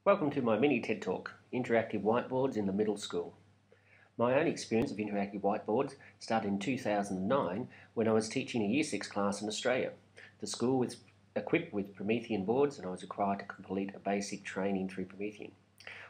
Welcome to my mini TED Talk, Interactive Whiteboards in the Middle School. My own experience of interactive whiteboards started in 2009 when I was teaching a Year 6 class in Australia. The school was equipped with Promethean boards and I was required to complete a basic training through Promethean.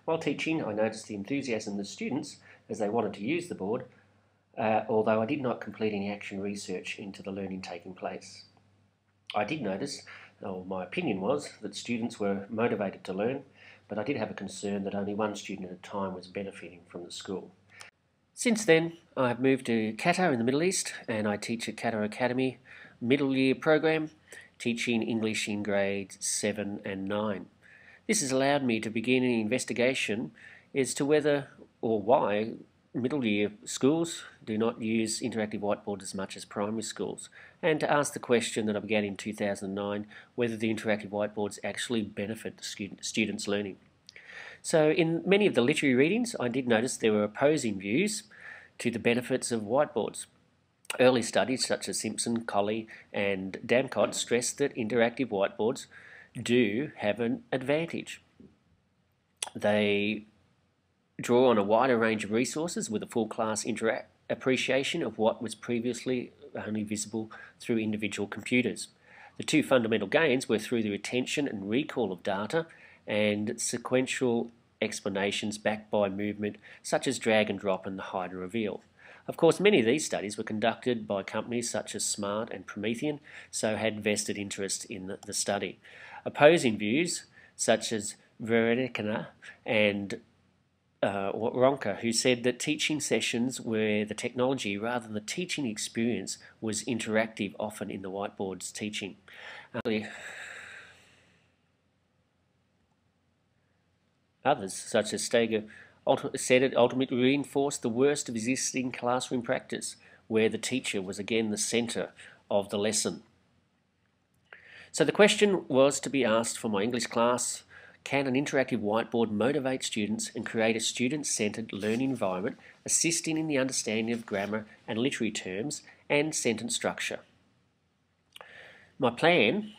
While teaching, I noticed the enthusiasm of the students as they wanted to use the board, although I did not complete any action research into the learning taking place. I did notice, or my opinion was, that students were motivated to learn, but I did have a concern that only one student at a time was benefiting from the school. Since then, I have moved to Qatar in the Middle East, and I teach at Qatar Academy middle year program, teaching English in grades 7 and 9. This has allowed me to begin an investigation as to whether or why middle year schools do not use interactive whiteboards as much as primary schools, and to ask the question that I began in 2009, whether the interactive whiteboards actually benefit the students' learning. So in many of the literary readings, I did notice there were opposing views to the benefits of whiteboards. Early studies such as Simpson, Colley and Damcott stressed that interactive whiteboards do have an advantage. They draw on a wider range of resources with a full class appreciation of what was previously only visible through individual computers. The two fundamental gains were through the retention and recall of data and sequential explanations backed by movement such as drag and drop and the hide and reveal. Of course, many of these studies were conducted by companies such as Smart and Promethean, so had vested interest in the study. Opposing views such as Verenkina and Ronka, who said that teaching sessions where the technology rather than the teaching experience was interactive often in the whiteboards teaching. Others, such as Steger, said it ultimately reinforced the worst of existing classroom practice, where the teacher was again the centre of the lesson. So the question was to be asked for my English class: can an interactive whiteboard motivate students and create a student-centred learning environment, assisting in the understanding of grammar and literary terms and sentence structure? My plan,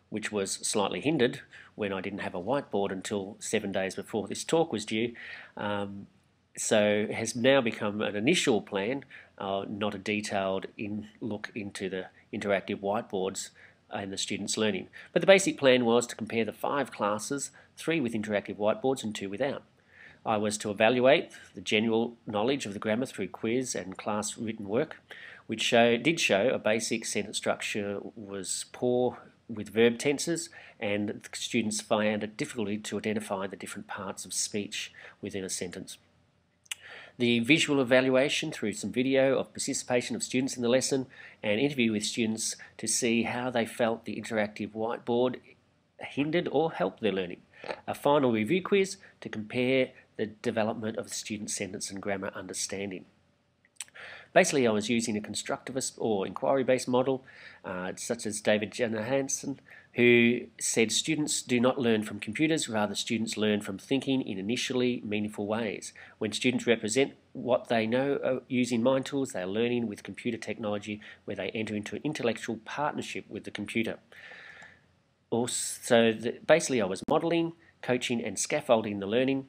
which was slightly hindered when I didn't have a whiteboard until 7 days before this talk was due, so has now become an initial plan, not a detailed look into the interactive whiteboards and the students' learning. But the basic plan was to compare the 5 classes, 3 with interactive whiteboards and 2 without. I was to evaluate the general knowledge of the grammar through quiz and class written work, which did show a basic sentence structure was poor with verb tenses, and the students found it difficult to identify the different parts of speech within a sentence. The visual evaluation through some video of participation of students in the lesson and interview with students to see how they felt the interactive whiteboard hindered or helped their learning. A final review quiz to compare the development of the student's sentence and grammar understanding. Basically, I was using a constructivist or inquiry-based model, such as David Johansen, who said students do not learn from computers, rather students learn from thinking in initially meaningful ways. When students represent what they know using mind tools, they are learning with computer technology where they enter into an intellectual partnership with the computer. Also, basically I was modelling, coaching and scaffolding the learning,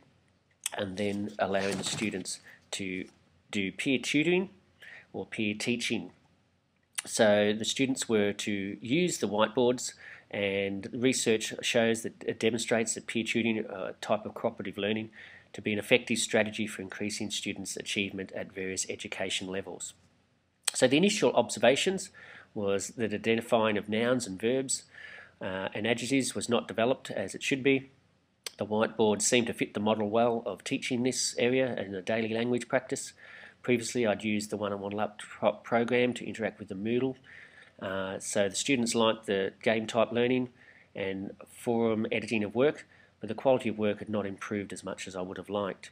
and then allowing the students to do peer tutoring or peer teaching. So the students were to use the whiteboards, and research shows that it demonstrates that peer tutoring, a type of cooperative learning, to be an effective strategy for increasing students' achievement at various education levels. So the initial observations was that identifying of nouns and verbs and adjectives was not developed as it should be. The whiteboard seemed to fit the model well of teaching this area in a daily language practice. Previously, I'd used the one-on-one laptop program to interact with the Moodle. So the students liked the game-type learning and forum editing of work, but the quality of work had not improved as much as I would have liked.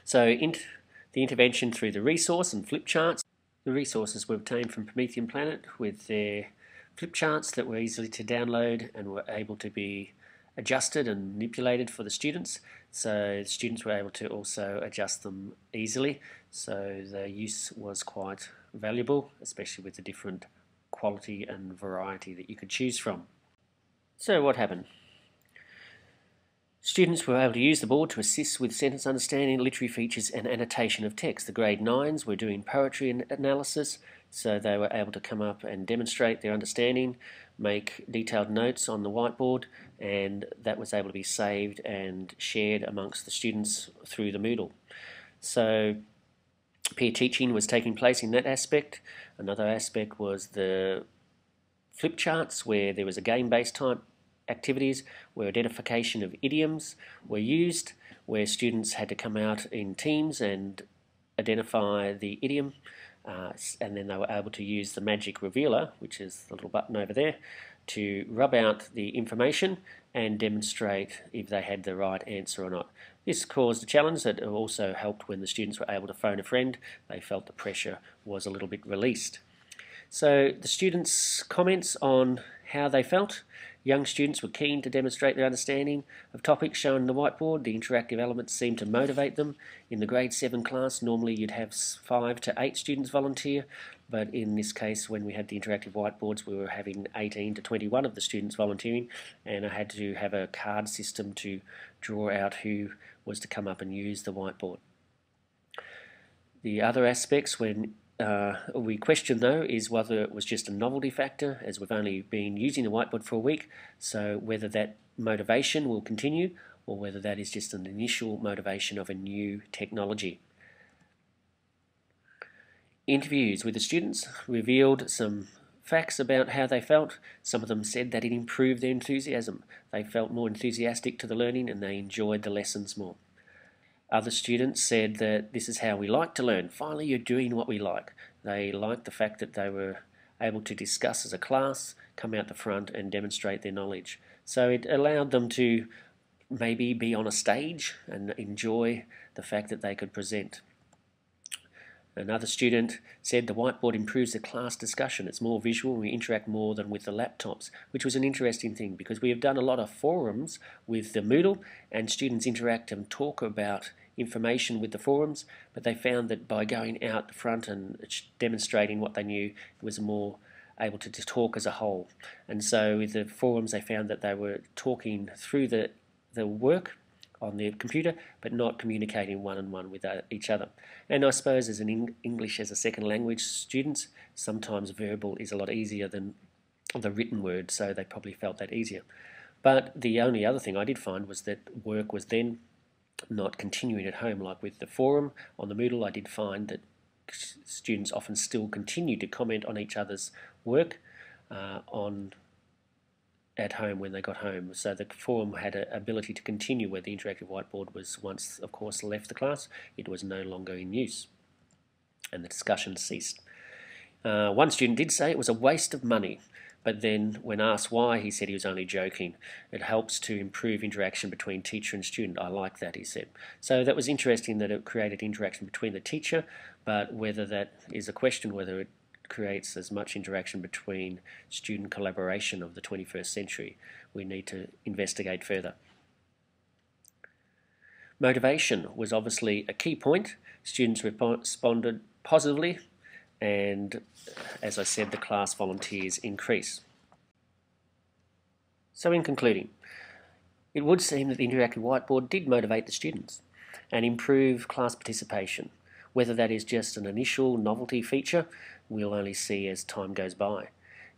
So the intervention through the resource and flip charts. The resources were obtained from Promethean Planet with their flip charts that were easily to download and were able to be adjusted and manipulated for the students, so the students were able to also adjust them easily, so the use was quite valuable, especially with the different quality and variety that you could choose from. So what happened? Students were able to use the board to assist with sentence understanding, literary features and annotation of text. The grade 9s were doing poetry analysis, so they were able to come up and demonstrate their understanding, make detailed notes on the whiteboard, and that was able to be saved and shared amongst the students through the Moodle. So peer teaching was taking place in that aspect. Another aspect was the flip charts, where there was a game-based type activities where identification of idioms were used, where students had to come out in teams and identify the idiom, and then they were able to use the magic revealer, which is the little button over there, to rub out the information and demonstrate if they had the right answer or not. This caused a challenge that also helped when the students were able to phone a friend. They felt the pressure was a little bit released. So the students' comments on how they felt. Young students were keen to demonstrate their understanding of topics shown on the whiteboard. The interactive elements seemed to motivate them. In the grade 7 class, normally you'd have 5 to 8 students volunteer, but in this case, when we had the interactive whiteboards, we were having 18 to 21 of the students volunteering, and I had to have a card system to draw out who was to come up and use the whiteboard. The other aspects when we question though is whether it was just a novelty factor, as we've only been using the whiteboard for a week, so whether that motivation will continue or whether that is just an initial motivation of a new technology. Interviews with the students revealed some facts about how they felt. Some of them said that it improved their enthusiasm. They felt more enthusiastic to the learning and they enjoyed the lessons more. Other students said that this is how we like to learn. Finally, you're doing what we like. They liked the fact that they were able to discuss as a class, come out the front and demonstrate their knowledge. So it allowed them to maybe be on a stage and enjoy the fact that they could present. Another student said the whiteboard improves the class discussion. It's more visual, we interact more than with the laptops, which was an interesting thing because we have done a lot of forums with the Moodle and students interact and talk about information with the forums, but they found that by going out the front and demonstrating what they knew, it was more able to talk as a whole. And so with the forums they found that they were talking through the work on their computer, but not communicating one-on-one with each other. And I suppose as an English as a second language students, sometimes verbal is a lot easier than the written word, so they probably felt that easier. But the only other thing I did find was that work was then not continuing at home. Like with the forum on the Moodle, I did find that students often still continued to comment on each other's work at home when they got home. So the forum had an ability to continue where the interactive whiteboard was once, of course, left the class. It was no longer in use and the discussion ceased. One student did say it was a waste of money, but then when asked why, he said he was only joking. It helps to improve interaction between teacher and student. I like that, he said. So that was interesting that it created interaction between the teacher, but whether that is a question, whether it creates as much interaction between student collaboration of the 21st century, we need to investigate further. Motivation was obviously a key point. Students responded positively and, as I said, the class volunteers increase. So in concluding, it would seem that the interactive whiteboard did motivate the students and improve class participation. Whether that is just an initial novelty feature, we'll only see as time goes by.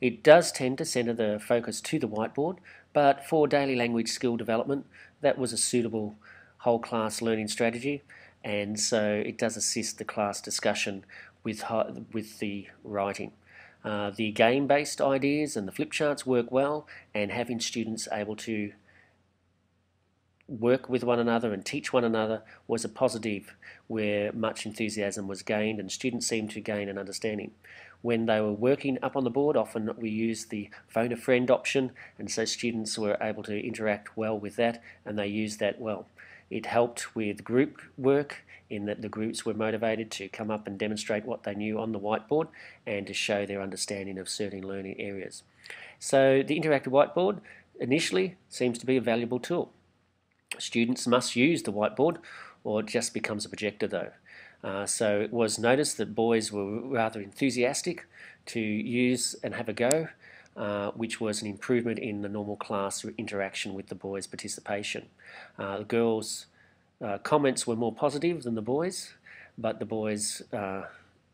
It does tend to centre the focus to the whiteboard, but for daily language skill development, that was a suitable whole class learning strategy, and so it does assist the class discussion with the writing. The game-based ideas and the flip charts work well, and having students able to work with one another and teach one another was a positive, where much enthusiasm was gained and students seemed to gain an understanding. When they were working up on the board, often we used the phone a friend option, and so students were able to interact well with that, and they used that well. It helped with group work in that the groups were motivated to come up and demonstrate what they knew on the whiteboard and to show their understanding of certain learning areas. So the interactive whiteboard initially seems to be a valuable tool. Students must use the whiteboard or it just becomes a projector though. So it was noticed that boys were rather enthusiastic to use and have a go. which was an improvement in the normal class interaction with the boys' participation. The girls' comments were more positive than the boys, but the boys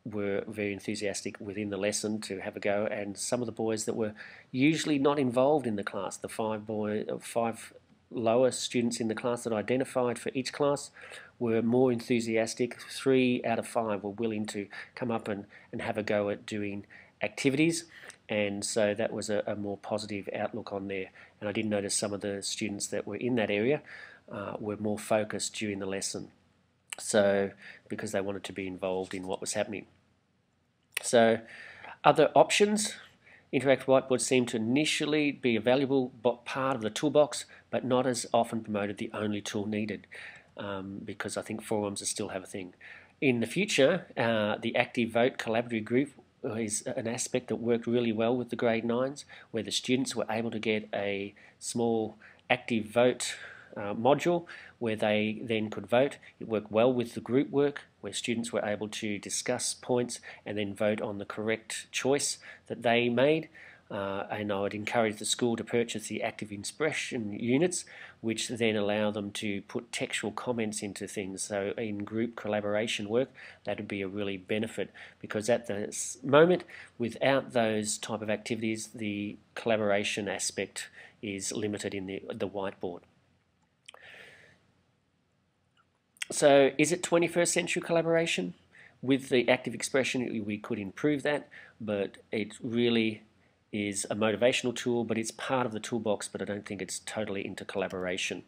were very enthusiastic within the lesson to have a go, and some of the boys that were usually not involved in the class, the five lower students in the class that I identified for each class, were more enthusiastic. 3 out of 5 were willing to come up and have a go at doing activities, and so that was a more positive outlook on there. And I did notice some of the students that were in that area were more focused during the lesson, so because they wanted to be involved in what was happening. So other options, interactive whiteboards seem to initially be a valuable part of the toolbox, but not as often promoted the only tool needed, because I think forums still have a thing. In the future, the Active Vote collaborative group is an aspect that worked really well with the grade 9s, where the students were able to get a small Active Vote module where they then could vote. It worked well with the group work, where students were able to discuss points and then vote on the correct choice that they made. And I would encourage the school to purchase the active expression units, which then allow them to put textual comments into things. So in group collaboration work, that would be a really benefit, because at the moment, without those type of activities, the collaboration aspect is limited in the whiteboard. So is it 21st century collaboration? With the active expression, we could improve that, but it really is a motivational tool, but it's part of the toolbox, but I don't think it's totally into collaboration.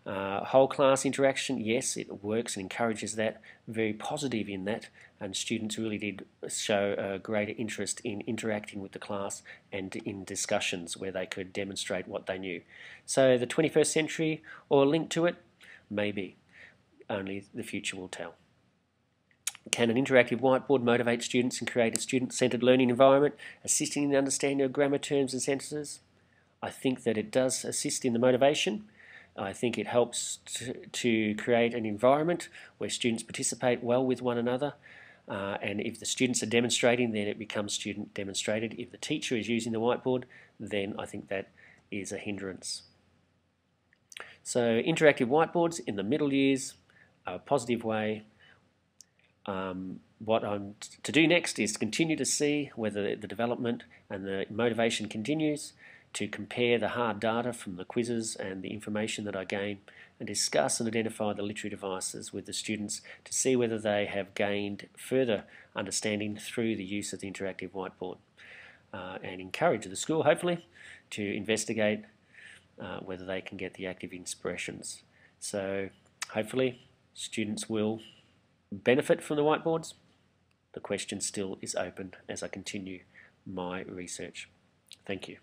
Whole class interaction, yes, it works and encourages that, very positive in that, and students really did show a greater interest in interacting with the class and in discussions where they could demonstrate what they knew. So the 21st century, or a link to it, maybe. Only the future will tell. Can an interactive whiteboard motivate students and create a student-centered learning environment, assisting in the understanding of grammar terms and sentences? I think that it does assist in the motivation. I think it helps to create an environment where students participate well with one another. And if the students are demonstrating, then it becomes student demonstrated. If the teacher is using the whiteboard, then I think that is a hindrance. So interactive whiteboards in the middle years, a positive way. What I'm to do next is to continue to see whether the development and the motivation continues, to compare the hard data from the quizzes and the information that I gain, and discuss and identify the literary devices with the students to see whether they have gained further understanding through the use of the interactive whiteboard, and encourage the school, hopefully, to investigate whether they can get the active expressions. So hopefully students will benefit from the whiteboards. The question still is open as I continue my research. Thank you.